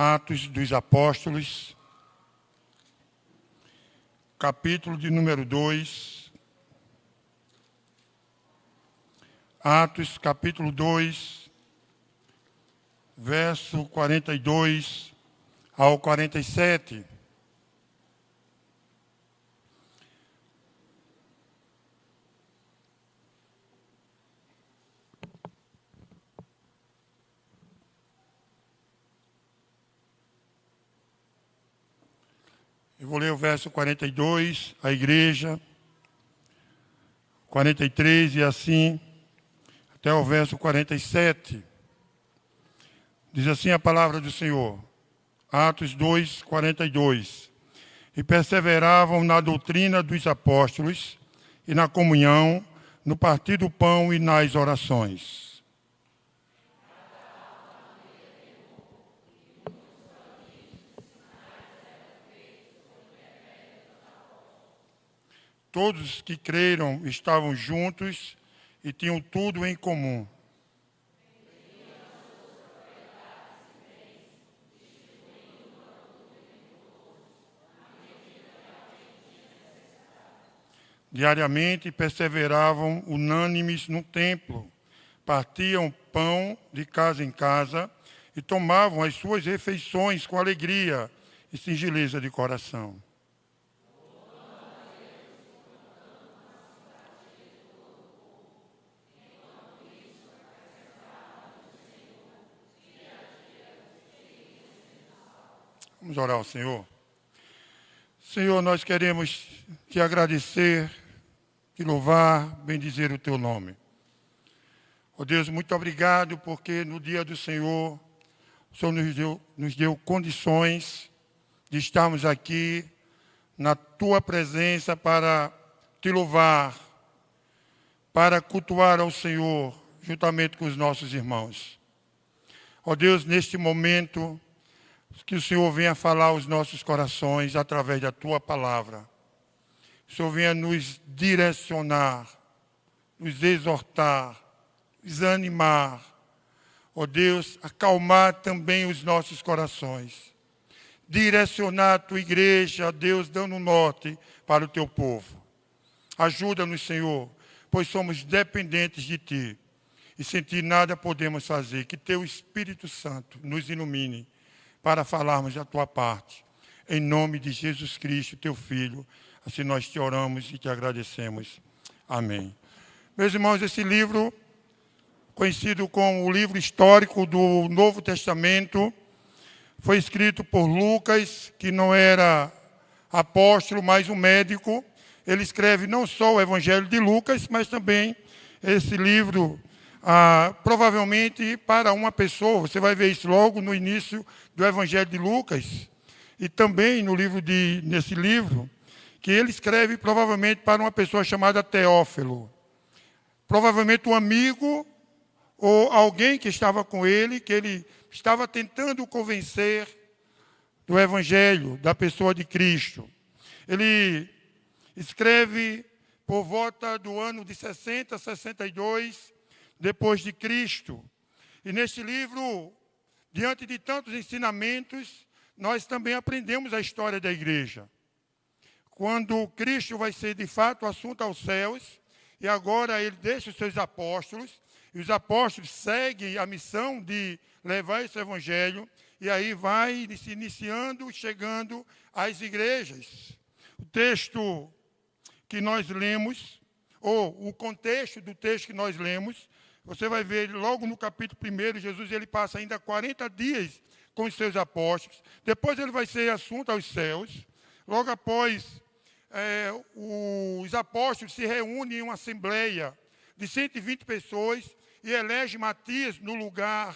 Atos dos Apóstolos, capítulo de número 2. Atos, capítulo 2, verso 42 ao 47. Eu vou ler o verso 42, a igreja, 43 e assim, até o verso 47. Diz assim a palavra do Senhor, Atos 2, 42. E perseveravam na doutrina dos apóstolos, e na comunhão, no partir do pão e nas orações. Todos que creram estavam juntos e tinham tudo em comum. Diariamente perseveravam unânimes no templo, partiam pão de casa em casa e tomavam as suas refeições com alegria e singeleza de coração. Vamos orar ao Senhor. Senhor, nós queremos te agradecer, te louvar, bendizer o teu nome. Ó Deus, muito obrigado, porque no dia do Senhor, o Senhor nos deu condições de estarmos aqui na tua presença para te louvar, para cultuar ao Senhor, juntamente com os nossos irmãos. Ó Deus, neste momento, que o Senhor venha falar aos nossos corações através da tua palavra. O Senhor venha nos direcionar, nos exortar, nos animar. Ó Deus, acalmar também os nossos corações. Direcionar a tua igreja, ó Deus, dando um norte para o teu povo. Ajuda-nos, Senhor, pois somos dependentes de ti. E sem ti nada podemos fazer. Que teu Espírito Santo nos ilumine para falarmos da tua parte. Em nome de Jesus Cristo, teu Filho, assim nós te oramos e te agradecemos. Amém. Meus irmãos, esse livro, conhecido como o livro histórico do Novo Testamento, foi escrito por Lucas, que não era apóstolo, mas um médico. Ele escreve não só o Evangelho de Lucas, mas também esse livro, provavelmente para uma pessoa. Você vai ver isso logo no início do Evangelho de Lucas e também nesse livro, que ele escreve provavelmente para uma pessoa chamada Teófilo. Provavelmente um amigo ou alguém que estava com ele, que ele estava tentando convencer do Evangelho, da pessoa de Cristo. Ele escreve por volta do ano de 60, 62, depois de Cristo. E neste livro, diante de tantos ensinamentos, nós também aprendemos a história da igreja. Quando Cristo vai ser de fato assunto aos céus, e agora ele deixa os seus apóstolos, e os apóstolos seguem a missão de levar esse evangelho, e aí vai se iniciando, chegando às igrejas. O texto que nós lemos, ou o contexto do texto que nós lemos, você vai ver logo no capítulo 1, Jesus ele passa ainda 40 dias com os seus apóstolos. Depois ele vai ser assunto aos céus. Logo após, os apóstolos se reúnem em uma assembleia de 120 pessoas e elege Matias no lugar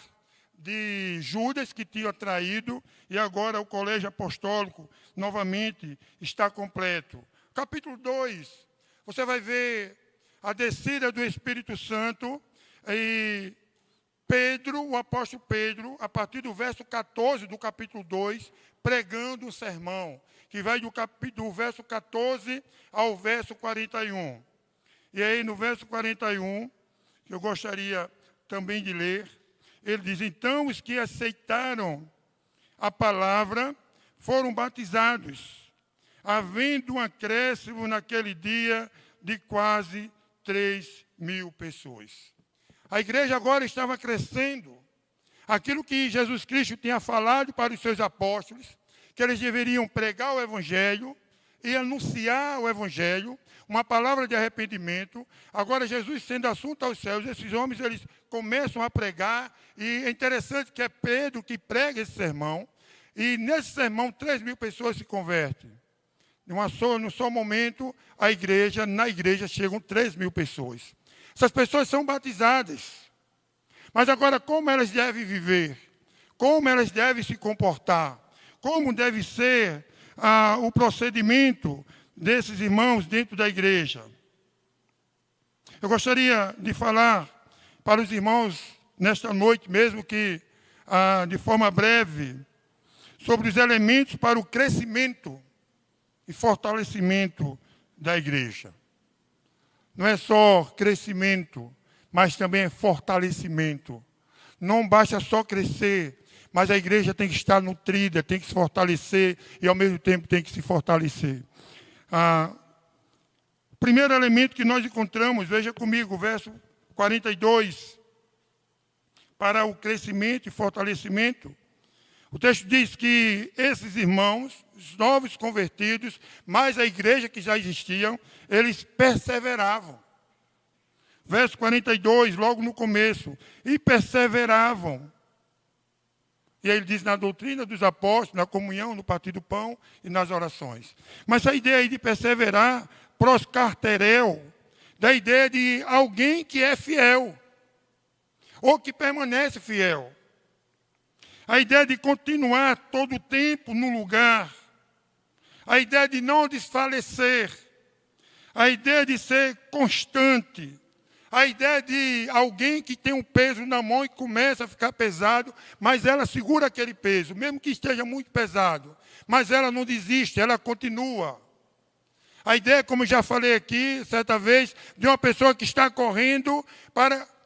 de Judas, que tinha traído, e agora o colégio apostólico novamente está completo. Capítulo 2, você vai ver a descida do Espírito Santo. E Pedro, o apóstolo Pedro, a partir do verso 14 do capítulo 2, pregando um sermão, que vai do verso 14 ao verso 41. E aí no verso 41, que eu gostaria também de ler, ele diz: então os que aceitaram a palavra foram batizados, havendo um acréscimo naquele dia de quase 3.000 pessoas. A igreja agora estava crescendo. Aquilo que Jesus Cristo tinha falado para os seus apóstolos, que eles deveriam pregar o Evangelho e anunciar o Evangelho, uma palavra de arrependimento. Agora, Jesus sendo assunto aos céus, esses homens eles começam a pregar, e é interessante que é Pedro que prega esse sermão, e nesse sermão 3.000 pessoas se convertem. Num só momento, na igreja chegam 3.000 pessoas. Essas pessoas são batizadas. Mas agora, como elas devem viver? Como elas devem se comportar? Como deve ser o procedimento desses irmãos dentro da igreja? Eu gostaria de falar para os irmãos, nesta noite, mesmo que de forma breve, sobre os elementos para o crescimento e fortalecimento da igreja. Não é só crescimento, mas também é fortalecimento. Não basta só crescer, mas a igreja tem que estar nutrida, tem que se fortalecer e, ao mesmo tempo, tem que se fortalecer. O primeiro elemento que nós encontramos, veja comigo, verso 42, para o crescimento e fortalecimento. O texto diz que esses irmãos, os novos convertidos, mais a igreja que já existiam, eles perseveravam. Verso 42, logo no começo, e perseveravam. E aí ele diz na doutrina dos apóstolos, na comunhão, no partir do pão e nas orações. Mas a ideia aí de perseverar, proscarterel, da ideia de alguém que é fiel, ou que permanece fiel. A ideia de continuar todo o tempo no lugar. A ideia de não desfalecer. A ideia de ser constante. A ideia de alguém que tem um peso na mão e começa a ficar pesado, mas ela segura aquele peso, mesmo que esteja muito pesado. Mas ela não desiste, ela continua. A ideia, como já falei aqui, certa vez, de uma pessoa que está correndo,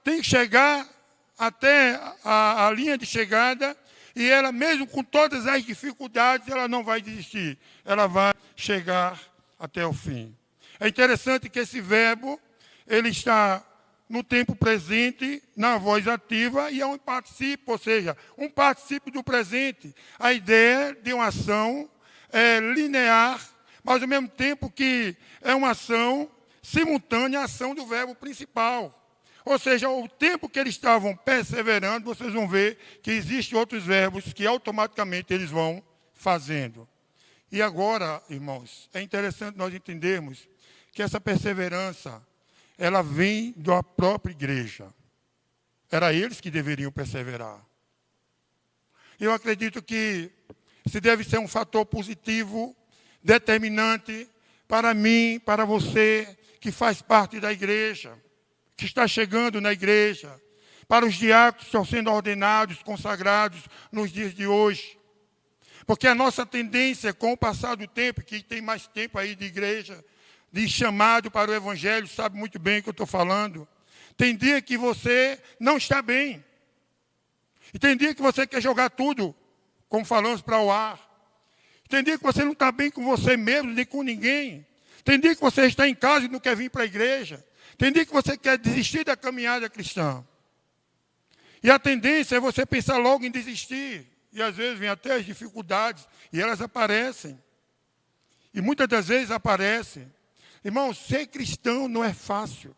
tem que chegar até a linha de chegada, e ela, mesmo com todas as dificuldades, ela não vai desistir. Ela vai chegar até o fim. É interessante que esse verbo, ele está no tempo presente, na voz ativa, e é um particípio, ou seja, um particípio do presente. A ideia de uma ação linear, mas ao mesmo tempo que é uma ação simultânea à ação do verbo principal. Ou seja, o tempo que eles estavam perseverando, vocês vão ver que existem outros verbos que automaticamente eles vão fazendo. E agora, irmãos, é interessante nós entendermos que essa perseverança, ela vem da própria igreja. Era eles que deveriam perseverar. Eu acredito que esse deve ser um fator positivo, determinante para mim, para você, que faz parte da igreja, que está chegando na igreja, para os diáconos que estão sendo ordenados, consagrados nos dias de hoje. Porque a nossa tendência, com o passar do tempo, que tem mais tempo aí de igreja, de chamado para o Evangelho, sabe muito bem o que eu estou falando. Tem dia que você não está bem. E tem dia que você quer jogar tudo, como falamos, para o ar. Tem dia que você não está bem com você mesmo, nem com ninguém. Tem dia que você está em casa e não quer vir para a igreja. Tem dia que você quer desistir da caminhada cristã. E a tendência é você pensar logo em desistir. E às vezes vem até as dificuldades, e elas aparecem. E muitas das vezes aparecem. Irmão, ser cristão não é fácil.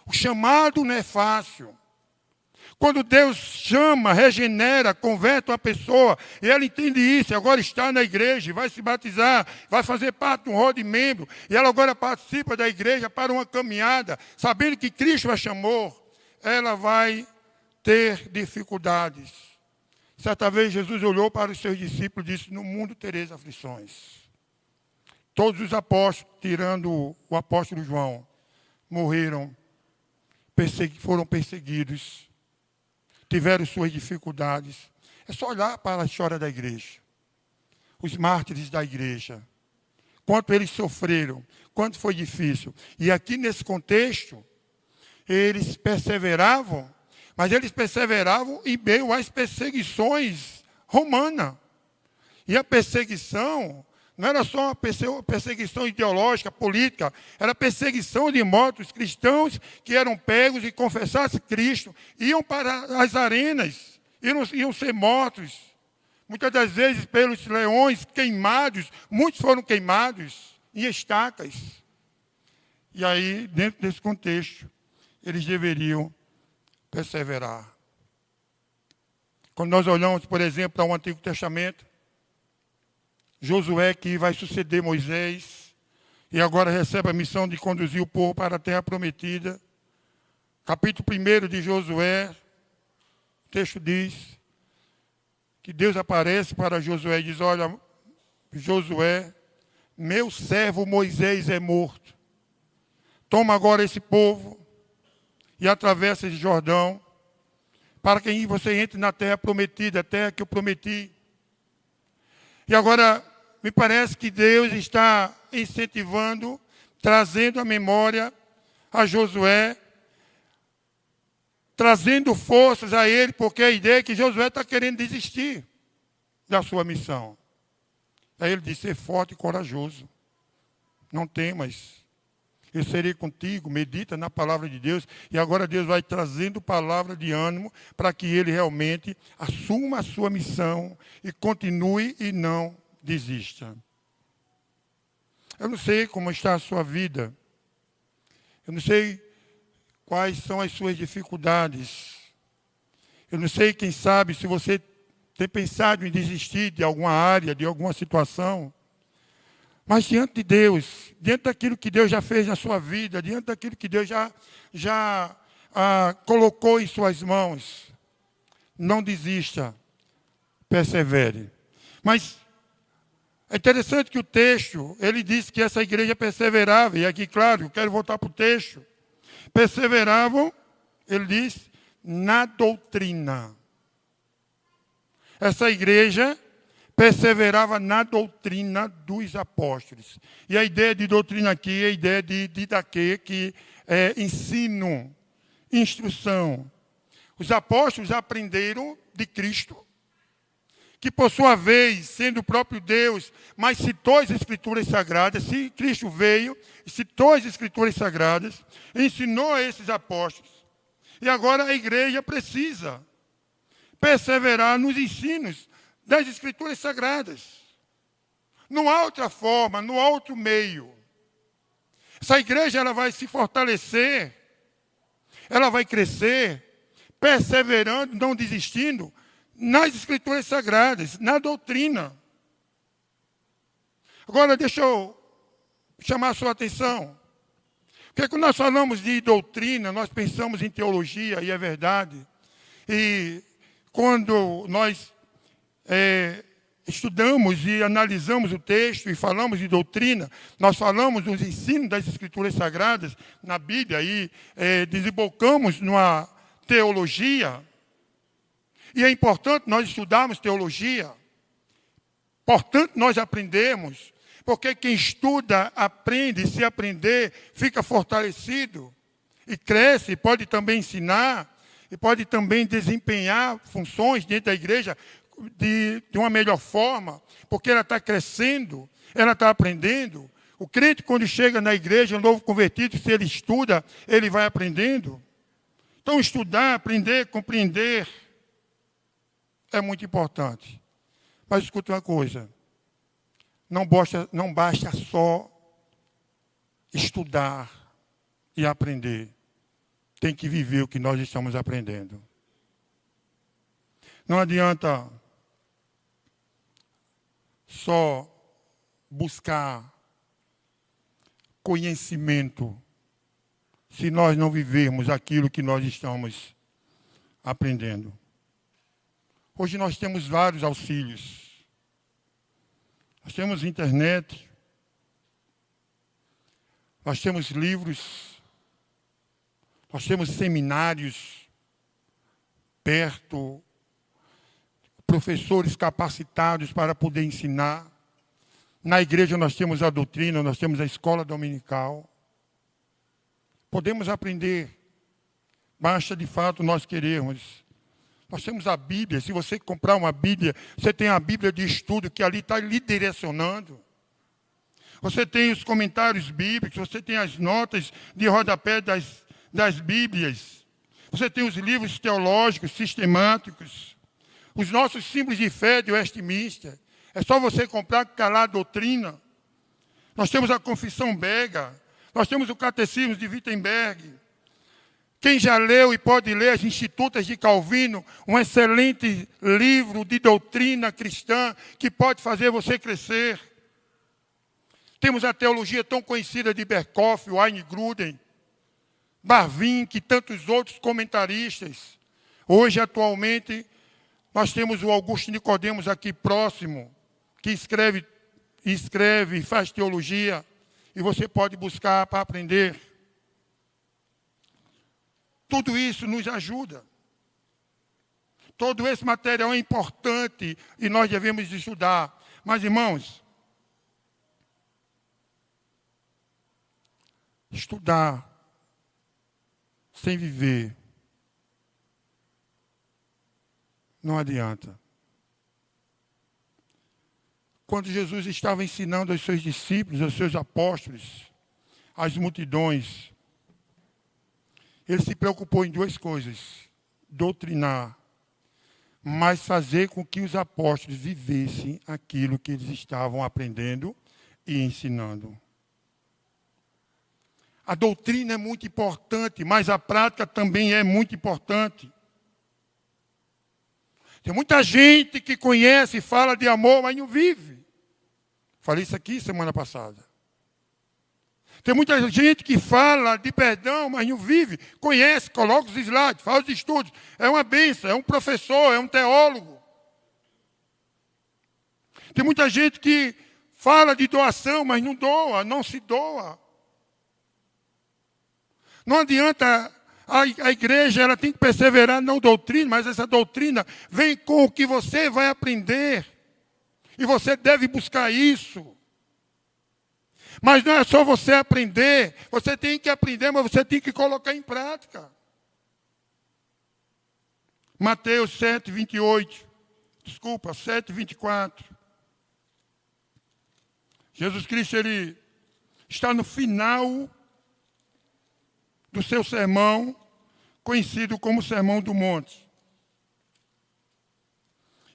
O chamado não é fácil. Quando Deus chama, regenera, converte uma pessoa, e ela entende isso, e agora está na igreja, vai se batizar, vai fazer parte de um rol de membro, e ela agora participa da igreja para uma caminhada, sabendo que Cristo a chamou, ela vai ter dificuldades. Certa vez Jesus olhou para os seus discípulos e disse: no mundo tereis aflições. Todos os apóstolos, tirando o apóstolo João, morreram, foram perseguidos, tiveram suas dificuldades. É só olhar para a história da igreja. Os mártires da igreja. Quanto eles sofreram, quanto foi difícil. E aqui nesse contexto, eles perseveravam, mas eles perseveravam em meio às perseguições romanas. E a perseguição não era só uma perseguição ideológica, política, era perseguição de mortos cristãos que eram pegos e confessassem Cristo, iam para as arenas, iam ser mortos. Muitas das vezes pelos leões queimados, muitos foram queimados em estacas. E aí, dentro desse contexto, eles deveriam perseverar. Quando nós olhamos, por exemplo, para o Antigo Testamento, Josué, que vai suceder Moisés, e agora recebe a missão de conduzir o povo para a terra prometida. Capítulo 1 de Josué, o texto diz que Deus aparece para Josué e diz: olha, Josué, meu servo Moisés é morto. Toma agora esse povo e atravessa esse Jordão, para que você entre na terra prometida, a terra que eu prometi. E agora, me parece que Deus está incentivando, trazendo a memória a Josué, trazendo forças a ele, porque a ideia é que Josué está querendo desistir da sua missão. Aí ele diz: ser forte e corajoso, não temas, eu serei contigo, medita na palavra de Deus. E agora Deus vai trazendo palavra de ânimo para que ele realmente assuma a sua missão e continue e não desista. Eu não sei como está a sua vida. Eu não sei quais são as suas dificuldades. Eu não sei, quem sabe, se você tem pensado em desistir de alguma área, de alguma situação. Mas diante de Deus, diante daquilo que Deus já fez na sua vida, diante daquilo que Deus já colocou em suas mãos, não desista, persevere. Mas é interessante que o texto, ele diz que essa igreja perseverava, e aqui, claro, eu quero voltar para o texto. Perseveravam, ele diz, na doutrina. Essa igreja perseverava na doutrina dos apóstolos. E a ideia de doutrina aqui é a ideia de didaquê, que é ensino, instrução. Os apóstolos aprenderam de Cristo, que por sua vez, sendo o próprio Deus, mas citou as Escrituras Sagradas, se Cristo veio, citou as Escrituras Sagradas, ensinou a esses apóstolos. E agora a igreja precisa perseverar nos ensinos das Escrituras Sagradas. Não há outra forma, não há outro meio. Essa igreja ela vai se fortalecer, ela vai crescer, perseverando, não desistindo, nas Escrituras Sagradas, na doutrina. Agora, deixa eu chamar a sua atenção. Porque quando nós falamos de doutrina, nós pensamos em teologia, e é verdade. E quando nós estudamos e analisamos o texto e falamos de doutrina, nós falamos dos ensinos das Escrituras Sagradas na Bíblia e desembocamos numa teologia. E é importante nós estudarmos teologia, importante nós aprendermos, porque quem estuda, aprende, e se aprender, fica fortalecido e cresce, e pode também ensinar, e pode também desempenhar funções dentro da igreja de uma melhor forma, porque ela está crescendo, ela está aprendendo. O crente, quando chega na igreja, um novo convertido, se ele estuda, ele vai aprendendo. Então, estudar, aprender, compreender, é muito importante. Mas escuta uma coisa, não basta só estudar e aprender. Tem que viver o que nós estamos aprendendo. Não adianta só buscar conhecimento se nós não vivermos aquilo que nós estamos aprendendo. Hoje nós temos vários auxílios. Nós temos internet, nós temos livros, nós temos seminários perto, professores capacitados para poder ensinar. Na igreja nós temos a doutrina, nós temos a escola dominical. Podemos aprender, basta de fato nós querermos. Nós temos a Bíblia. Se você comprar uma Bíblia, você tem a Bíblia de estudo que ali está lhe direcionando. Você tem os comentários bíblicos, você tem as notas de rodapé das Bíblias. Você tem os livros teológicos, sistemáticos. Os nossos símbolos de fé de Westminster. É só você comprar que está lá a doutrina. Nós temos a Confissão Bega. Nós temos o Catecismo de Wittenberg. Quem já leu e pode ler as Institutas de Calvino, um excelente livro de doutrina cristã que pode fazer você crescer. Temos a teologia tão conhecida de Berkhoff, Wayne Grudem, Barvin, e tantos outros comentaristas. Hoje, atualmente, nós temos o Augusto Nicodemos aqui próximo, que escreve e faz teologia, e você pode buscar para aprender. Tudo isso nos ajuda. Todo esse material é importante e nós devemos estudar. Mas, irmãos, estudar sem viver não adianta. Quando Jesus estava ensinando aos seus discípulos, aos seus apóstolos, às multidões, ele se preocupou em duas coisas: doutrinar, mas fazer com que os apóstolos vivessem aquilo que eles estavam aprendendo e ensinando. A doutrina é muito importante, mas a prática também é muito importante. Tem muita gente que conhece e fala de amor, mas não vive. Falei isso aqui semana passada. Tem muita gente que fala de perdão, mas não vive. Conhece, coloca os slides, faz os estudos. É uma bênção, é um professor, é um teólogo. Tem muita gente que fala de doação, mas não doa, não se doa. Não adianta, a igreja ela tem que perseverar na doutrina, mas essa doutrina vem com o que você vai aprender. E você deve buscar isso. Mas não é só você aprender, você tem que aprender, mas você tem que colocar em prática. Mateus 7, 28. Desculpa, 7, 24. Jesus Cristo, ele está no final do seu sermão, conhecido como Sermão do Monte.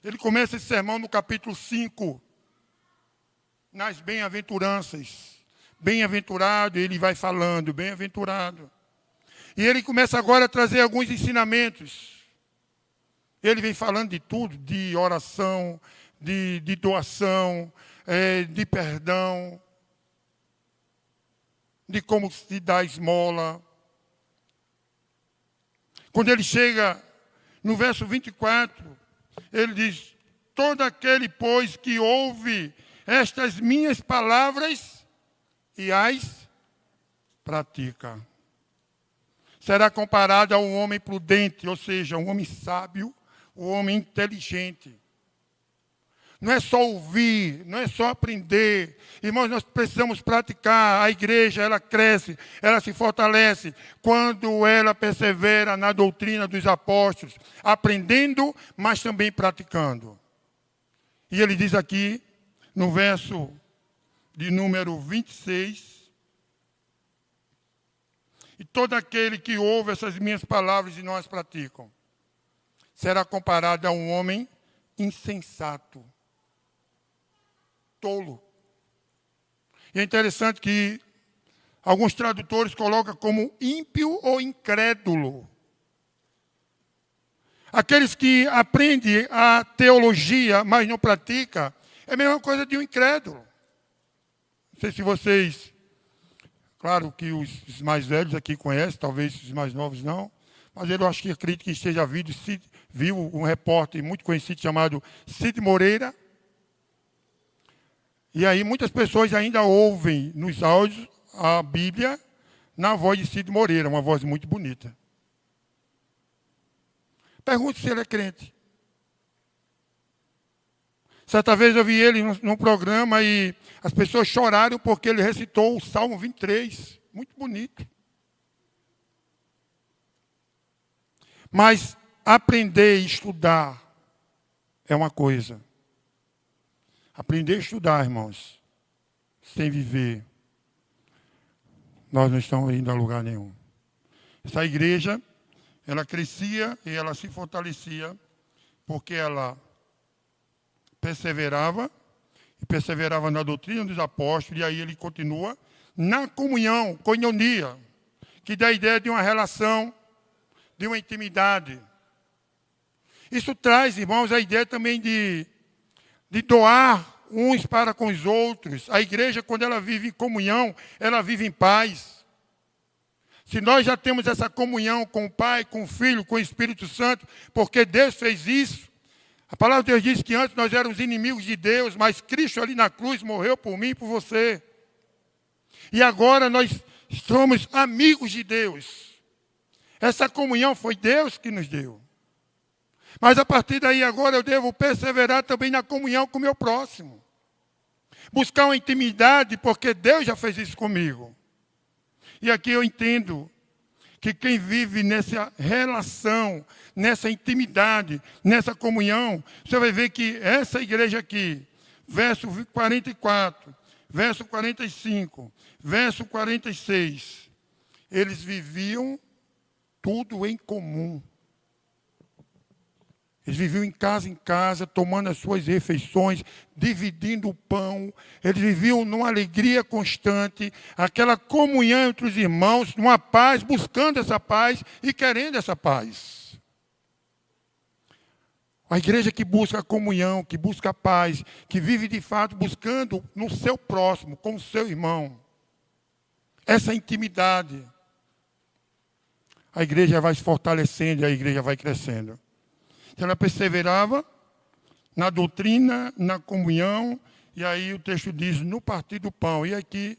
Ele começa esse sermão no capítulo 5, nas bem-aventuranças. Bem-aventurado, ele vai falando, bem-aventurado. E ele começa agora a trazer alguns ensinamentos. Ele vem falando de tudo, de oração, de doação, de perdão, de como se dá esmola. Quando ele chega no verso 24, ele diz: todo aquele, pois, que ouve estas minhas palavras e as pratica, será comparado a um homem prudente, ou seja, um homem sábio, um homem inteligente. Não é só ouvir, não é só aprender. Irmãos, nós precisamos praticar. A igreja, ela cresce, ela se fortalece quando ela persevera na doutrina dos apóstolos, aprendendo, mas também praticando. E ele diz aqui, no verso de número 26, e todo aquele que ouve essas minhas palavras e não as praticam, será comparado a um homem insensato, tolo. E é interessante que alguns tradutores colocam como ímpio ou incrédulo. Aqueles que aprendem a teologia, mas não praticam, é a mesma coisa de um incrédulo. Não sei se vocês, claro que os mais velhos aqui conhecem, talvez os mais novos não, mas eu acho que acredito que esteja viu um repórter muito conhecido chamado Cid Moreira. E aí muitas pessoas ainda ouvem nos áudios a Bíblia na voz de Cid Moreira, uma voz muito bonita. Pergunte se ele é crente. Certa vez eu vi ele num programa e as pessoas choraram porque ele recitou o Salmo 23. Muito bonito. Mas aprender e estudar é uma coisa. Aprender a estudar, irmãos, sem viver, nós não estamos indo a lugar nenhum. Essa igreja, ela crescia e ela se fortalecia porque ela perseverava, e perseverava na doutrina dos apóstolos, e aí ele continua na comunhão, coinonia, que dá a ideia de uma relação, de uma intimidade. Isso traz, irmãos, a ideia também de doar uns para com os outros. A igreja, quando ela vive em comunhão, ela vive em paz. Se nós já temos essa comunhão com o Pai, com o Filho, com o Espírito Santo, porque Deus fez isso. A palavra de Deus diz que antes nós éramos inimigos de Deus, mas Cristo ali na cruz morreu por mim e por você. E agora nós somos amigos de Deus. Essa comunhão foi Deus que nos deu. Mas a partir daí agora eu devo perseverar também na comunhão com o meu próximo. Buscar uma intimidade, porque Deus já fez isso comigo. E aqui eu entendo que quem vive nessa relação, nessa intimidade, nessa comunhão, você vai ver que essa igreja aqui, verso 44, verso 45, verso 46, eles viviam tudo em comum. Eles viviam em casa, tomando as suas refeições, dividindo o pão. Eles viviam numa alegria constante, aquela comunhão entre os irmãos, numa paz, buscando essa paz e querendo essa paz. A igreja que busca a comunhão, que busca a paz, que vive de fato buscando no seu próximo, com o seu irmão. Essa intimidade. A igreja vai se fortalecendo e a igreja vai crescendo. Ela perseverava na doutrina, na comunhão, e aí o texto diz, no partir do pão. E aqui,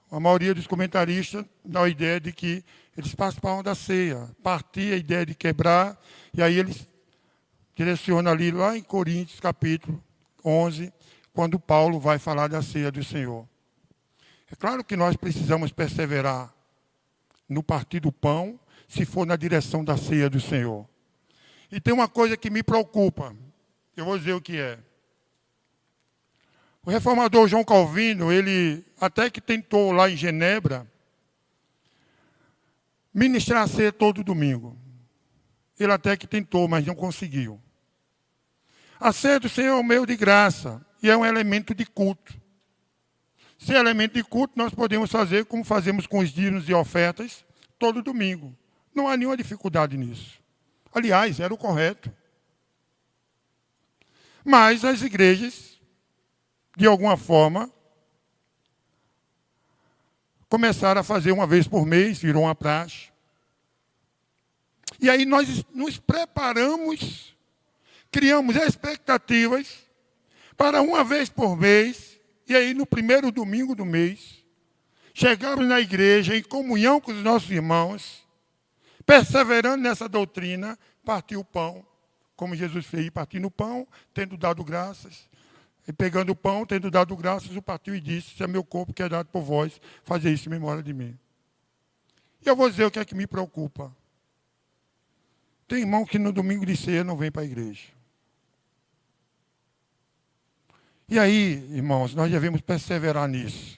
a maioria dos comentaristas dá a ideia de que eles participavam da ceia. Partir a ideia de quebrar, e aí eles direcionam ali, lá em Coríntios, capítulo 11, quando Paulo vai falar da ceia do Senhor. É claro que nós precisamos perseverar no partir do pão, se for na direção da ceia do Senhor. E tem uma coisa que me preocupa, eu vou dizer o que é. O reformador João Calvino, ele até que tentou lá em Genebra, ministrar a ceia todo domingo. Ele até que tentou, mas não conseguiu. A ceia do Senhor é um meio de graça e é um elemento de culto. Se é elemento de culto, nós podemos fazer como fazemos com os dízimos e ofertas todo domingo. Não há nenhuma dificuldade nisso. Aliás, era o correto. Mas as igrejas, de alguma forma, começaram a fazer uma vez por mês, virou uma praxe. E aí nós nos preparamos, criamos expectativas para uma vez por mês, e aí no primeiro domingo do mês, chegamos na igreja em comunhão com os nossos irmãos, perseverando nessa doutrina, partiu o pão, como Jesus fez, partindo o pão, tendo dado graças, e pegando o pão, tendo dado graças, o partiu e disse, isso é meu corpo que é dado por vós, fazer isso em memória de mim. E eu vou dizer o que é que me preocupa. Tem irmão que no domingo de ceia não vem para a igreja. E aí, irmãos, nós devemos perseverar nisso.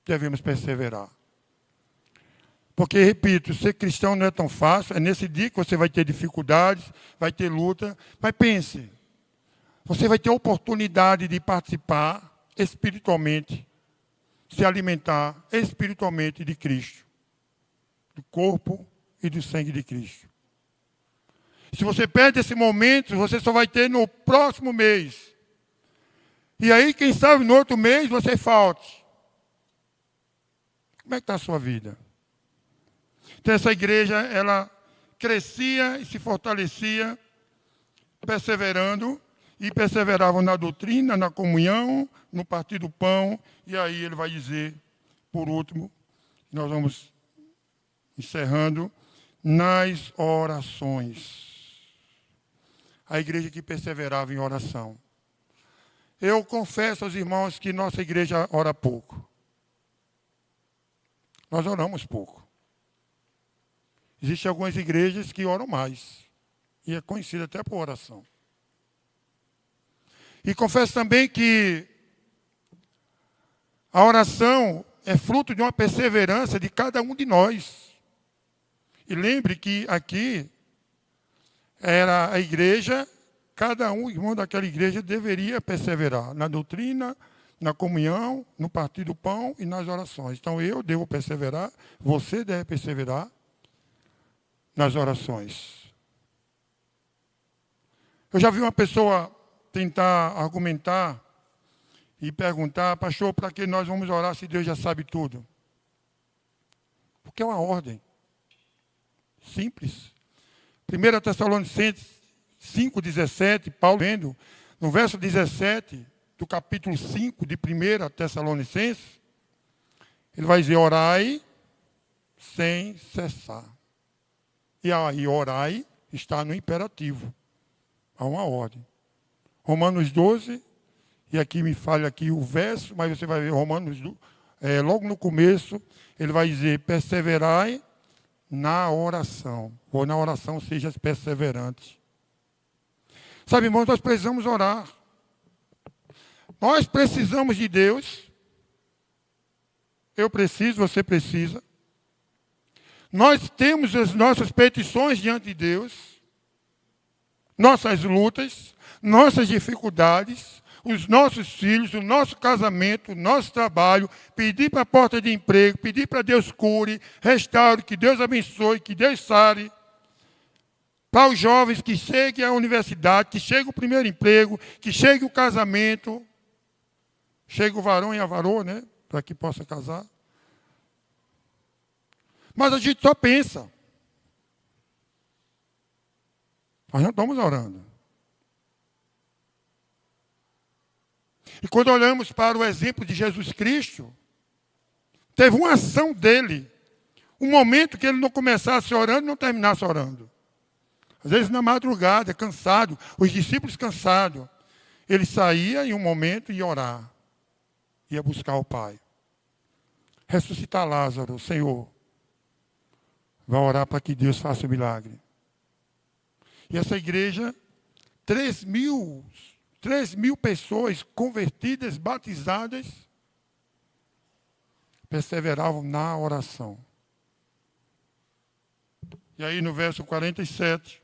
Devemos perseverar. Porque, repito, ser cristão não é tão fácil. É nesse dia que você vai ter dificuldades, vai ter luta. Mas pense, você vai ter a oportunidade de participar espiritualmente, se alimentar espiritualmente de Cristo, do corpo e do sangue de Cristo. Se você perde esse momento, você só vai ter no próximo mês. E aí, quem sabe, no outro mês, você falte. Como é que está a sua vida? Então, essa igreja, ela crescia e se fortalecia, perseverando, e perseveravam na doutrina, na comunhão, no partir do pão. E aí ele vai dizer, por último, nós vamos encerrando, nas orações. A igreja que perseverava em oração. Eu confesso aos irmãos que nossa igreja ora pouco. Nós oramos pouco. Existem algumas igrejas que oram mais. E é conhecida até por oração. E confesso também que a oração é fruto de uma perseverança de cada um de nós. E lembre que aqui era a igreja, cada um irmão daquela igreja deveria perseverar na doutrina, na comunhão, no partir do pão e nas orações. Então eu devo perseverar, você deve perseverar nas orações. Eu já vi uma pessoa tentar argumentar e perguntar, pastor, para que nós vamos orar se Deus já sabe tudo? Porque é uma ordem. Simples. 1 Tessalonicenses 5,17, Paulo vendo, no verso 17 do capítulo 5 de 1 Tessalonicenses, ele vai dizer, orai sem cessar. E aí, orai está no imperativo. Há uma ordem. Romanos 12, e aqui me falha aqui o verso, mas você vai ver Romanos, logo no começo, ele vai dizer, perseverai na oração, ou na oração seja perseverante. Sabe, irmãos, nós precisamos orar. Nós precisamos de Deus. Eu preciso, você precisa. Nós temos as nossas petições diante de Deus, nossas lutas, nossas dificuldades, os nossos filhos, o nosso casamento, o nosso trabalho, pedir para a porta de emprego, pedir para Deus cure, restaure, que Deus abençoe, que Deus sare. Para os jovens que cheguem à universidade, que chegue o primeiro emprego, que chegue o casamento, chegue o varão e a varoa, né? Para que possa casar. Mas a gente só pensa. Nós não estamos orando. E quando olhamos para o exemplo de Jesus Cristo, teve uma ação dele. Um momento que ele não começasse orando e não terminasse orando. Às vezes na madrugada, cansado, os discípulos cansados. Ele saía em um momento e ia orar. Ia buscar o Pai. Ressuscitar Lázaro, Senhor. Vai orar para que Deus faça o milagre. E essa igreja, 3 mil pessoas convertidas, batizadas, perseveravam na oração. E aí no verso 47,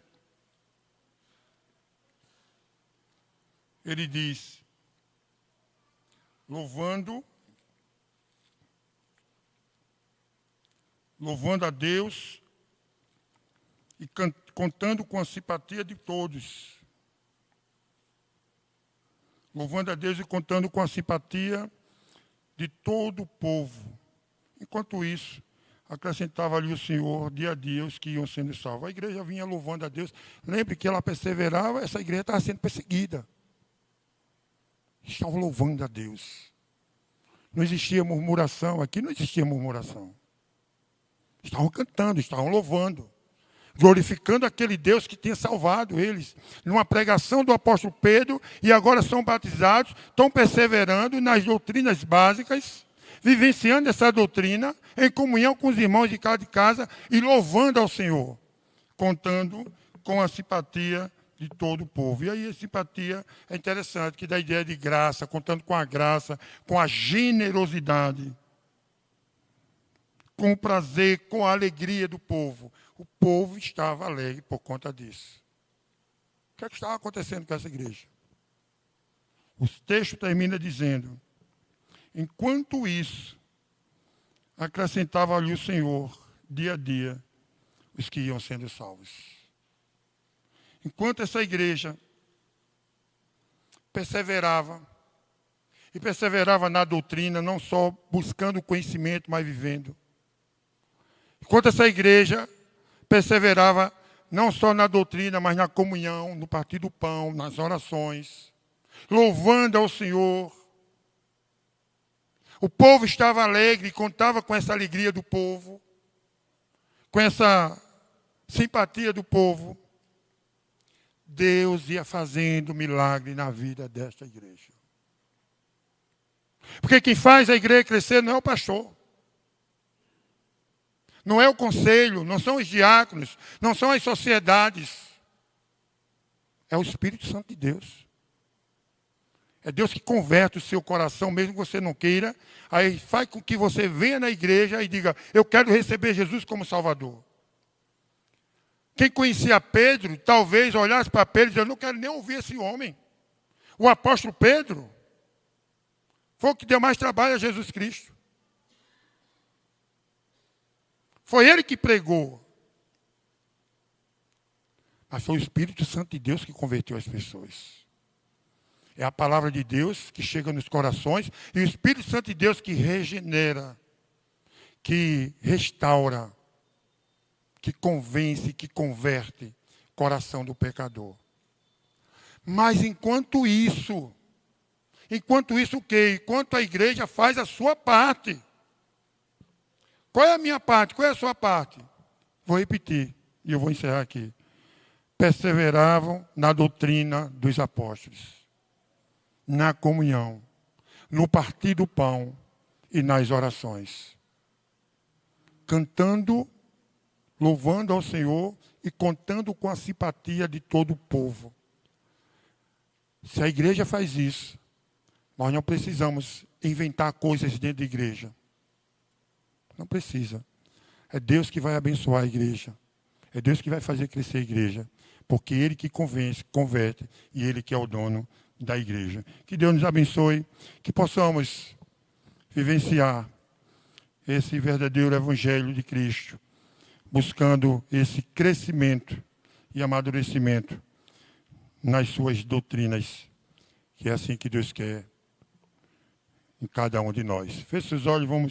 ele diz, louvando a Deus e contando com a simpatia de todos. Louvando a Deus e contando com a simpatia de todo o povo. Enquanto isso, acrescentava ali o Senhor, dia a dia, os que iam sendo salvos. A igreja vinha louvando a Deus. Lembre que ela perseverava, essa igreja estava sendo perseguida. Estavam louvando a Deus. Não existia murmuração, aqui não existia murmuração. Estavam cantando, estavam louvando. Glorificando aquele Deus que tinha salvado eles. Numa pregação do apóstolo Pedro, e agora são batizados, estão perseverando nas doutrinas básicas, vivenciando essa doutrina, em comunhão com os irmãos de cada casa, e louvando ao Senhor, contando com a simpatia de todo o povo. E aí a simpatia é interessante, que dá a ideia de graça, contando com a graça, com a generosidade, com o prazer, com a alegria do povo. O povo estava alegre por conta disso. O que é que estava acontecendo com essa igreja? O texto termina dizendo, enquanto isso, acrescentava-lhe o Senhor, dia a dia, os que iam sendo salvos. Enquanto essa igreja perseverava, e perseverava na doutrina, não só buscando conhecimento, mas vivendo. Enquanto essa igreja perseverava não só na doutrina, mas na comunhão, no partir do pão, nas orações, louvando ao Senhor. O povo estava alegre e contava com essa alegria do povo, com essa simpatia do povo. Deus ia fazendo milagre na vida desta igreja. Porque quem faz a igreja crescer não é o pastor. Não é o conselho, não são os diáconos, não são as sociedades. É o Espírito Santo de Deus. É Deus que converte o seu coração, mesmo que você não queira. Aí faz com que você venha na igreja e diga, eu quero receber Jesus como Salvador. Quem conhecia Pedro, talvez olhasse para Pedro e dizia, eu não quero nem ouvir esse homem. O apóstolo Pedro foi o que deu mais trabalho a Jesus Cristo. Foi ele que pregou. Mas foi o Espírito Santo de Deus que converteu as pessoas. É a palavra de Deus que chega nos corações e o Espírito Santo de Deus que regenera, que restaura, que convence, que converte o coração do pecador. Mas enquanto isso o quê? Enquanto a igreja faz a sua parte. Qual é a minha parte? Qual é a sua parte? Vou repetir e eu vou encerrar aqui. Perseveravam na doutrina dos apóstolos, na comunhão, no partir do pão e nas orações. Cantando, louvando ao Senhor e contando com a simpatia de todo o povo. Se a igreja faz isso, nós não precisamos inventar coisas dentro da igreja. Não precisa. É Deus que vai abençoar a igreja. É Deus que vai fazer crescer a igreja. Porque Ele que convence, converte, e Ele que é o dono da igreja. Que Deus nos abençoe, que possamos vivenciar esse verdadeiro evangelho de Cristo, buscando esse crescimento e amadurecimento nas suas doutrinas, que é assim que Deus quer em cada um de nós. Feche seus olhos, vamos